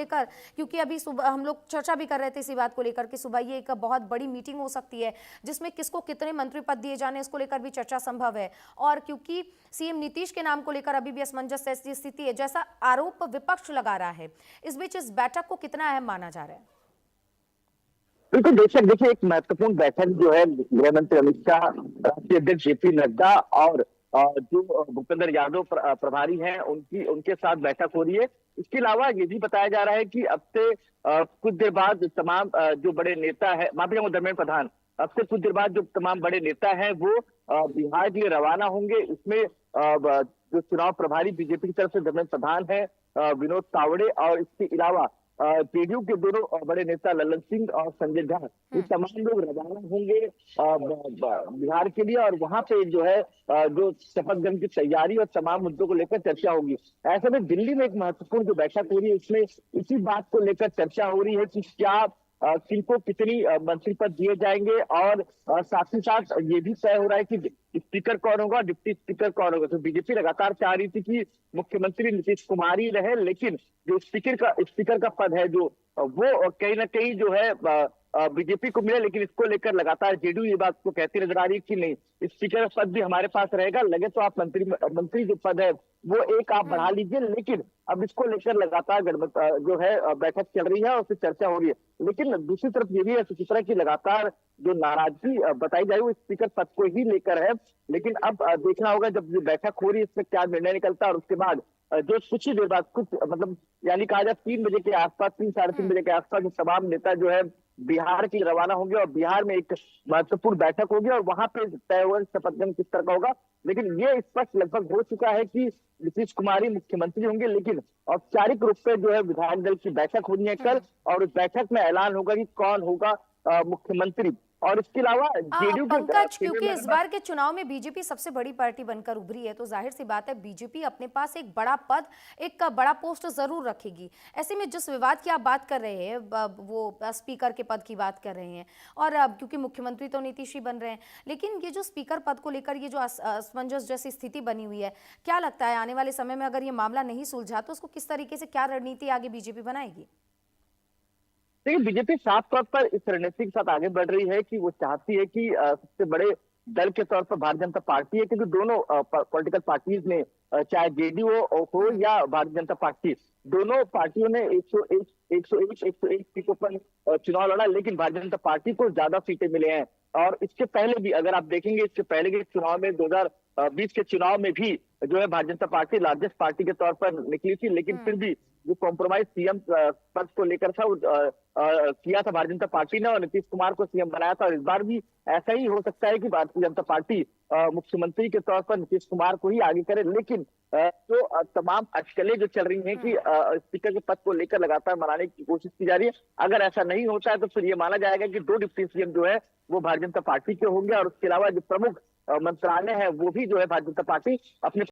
लेकर, क्योंकि अभी सुबह हम लोग चर्चा भी कर रहे थे इसी बात को लेकर कि सुबह ये एक बहुत बड़ी मीटिंग हो सकती है जिसमें किसको कितने मंत्री पद दिए जाने इसको लेकर भी चर्चा संभव है। और क्योंकि सीएम नीतीश के नाम को लेकर अभी भी असमंजस ऐसी स्थिति है जैसा आरोप विपक्ष लगा रहा है, इस बीच इस बैठक को कितना अहम माना जा रहा है? बिल्कुल बेशक, देखिए एक महत्वपूर्ण बैठक जो है गृह मंत्री अमित शाह, राष्ट्रीय अध्यक्ष जेपी नड्डा और जो भूपेंद्र यादव प्रभारी हैं उनके साथ बैठक हो रही है। इसके अलावा ये भी बताया जा रहा है कि अब से कुछ देर बाद तमाम जो बड़े नेता है, माफी चाहूंगा, धर्मेंद्र प्रधान, अब से कुछ देर बाद जो तमाम बड़े नेता हैं वो बिहार के लिए रवाना होंगे। इसमें जो चुनाव प्रभारी बीजेपी की तरफ से धर्मेंद्र प्रधान है, विनोद तावड़े, और इसके अलावा जेडीयू के दोनों बड़े नेता ललन सिंह और संजय झा, ये तमाम लोग रवाना होंगे बिहार के लिए। और वहां पे जो है जो शपथ ग्रहण की तैयारी और तमाम मुद्दों को लेकर चर्चा होगी। ऐसे में दिल्ली में एक महत्वपूर्ण जो बैठक हो रही है इसमें इसी बात को लेकर चर्चा हो रही है कि क्या किनको कितनी मंत्री पद दिए जाएंगे, और साथ ही साथ ये भी तय हो रहा है कि स्पीकर कौन होगा, डिप्टी स्पीकर कौन होगा। तो बीजेपी लगातार चाह रही थी कि मुख्यमंत्री नीतीश कुमार ही रहे, लेकिन जो स्पीकर का पद है जो वो कहीं ना कहीं जो है बीजेपी को मिले। लेकिन इसको लेकर लगातार जेडीयू ये बात को कहती नजर आ रही है कि नहीं, स्पीकर का पद भी हमारे पास रहेगा, लगे तो आप मंत्री जो पद है वो एक आप बढ़ा लीजिए। लेकिन अब इसको लेकर लगातार जो है बैठक चल रही है और फिर चर्चा हो रही है। लेकिन दूसरी तरफ ये भी है सुचित्रा की लगातार जो नाराजगी बताई जा रही है वो स्पीकर पद को ही लेकर है। लेकिन अब देखना होगा जब ये बैठक हो रही है इसमें क्या निर्णय निकलता है, और उसके बाद जो कुछ ही देर बाद, कुछ मतलब यानी कहा जाए 3 बजे के आसपास, 3 साढ़े 3 बजे के आसपास जो तमाम नेता जो है बिहार की रवाना होंगे और बिहार में एक महत्वपूर्ण बैठक होगी और वहां पे तय होगा शपथ ग्रहण किस तरह का होगा। लेकिन ये स्पष्ट लगभग हो चुका है कि नीतीश कुमार ही मुख्यमंत्री होंगे। लेकिन औपचारिक रूप से जो है विधायक दल की बैठक होनी है कल, और उस बैठक में ऐलान होगा कि कौन होगा मुख्यमंत्री। और इसके अलावा जेडीयू पंकज, क्योंकि इस बार के चुनाव में बीजेपी सबसे बड़ी पार्टी बनकर उभरी है, तो जाहिर सी बात है बीजेपी अपने पास एक बड़ा पद, एक बड़ा पोस्ट जरूर रखेगी। ऐसे में जिस विवाद की आप बात कर रहे हैं, वो स्पीकर के पद की बात कर रहे हैं, और क्योंकि मुख्यमंत्री तो नीतीश ही बन रहे हैं, लेकिन ये जो स्पीकर पद को लेकर ये जो असमंजस जैसी स्थिति बनी हुई है, क्या लगता है आने वाले समय में अगर ये मामला नहीं सुलझा तो उसको किस तरीके से, क्या रणनीति आगे बीजेपी बनाएगी? देखिए, बीजेपी साफ तौर पर इस रणनीति के साथ आगे बढ़ रही है कि वो चाहती है कि सबसे बड़े दल के तौर पर भारतीय जनता पार्टी है, क्योंकि दोनों पॉलिटिकल पार्टीज ने, चाहे जेडीयू हो या भारतीय जनता पार्टी, दोनों पार्टियों ने 101 सीटों पर चुनाव लड़ा। लेकिन भारतीय जनता पार्टी को ज्यादा सीटें मिले हैं। और इसके पहले भी अगर आप देखेंगे, इसके पहले के चुनाव में 2020 के चुनाव में भी जो है Bharatiya Janata party largest party के तौर पर निकली थी। लेकिन फिर भी जो कॉम्प्रोमाइज सीएम पद को लेकर था किया था भारतीय जनता पार्टी ने, और नीतीश कुमार को सीएम बनाया था। और इस बार भी ऐसा ही हो सकता है कि भारतीय जनता पार्टी मुख्यमंत्री के तौर पर नीतीश कुमार को ही आगे करे। लेकिन तो तमाम अटकलें जो चल रही हैं कि स्पीकर के पद को लेकर लगातार मनाने की कोशिश की जा रही है। अगर ऐसा नहीं होता है तो फिर ये माना जाएगा कि 2 डिप्टी सीएम जो है वो भारतीय जनता पार्टी के होंगे, और उसके अलावा जो प्रमुख मंत्रालय है वो भी जो है भारतीय जनता पार्टी अपने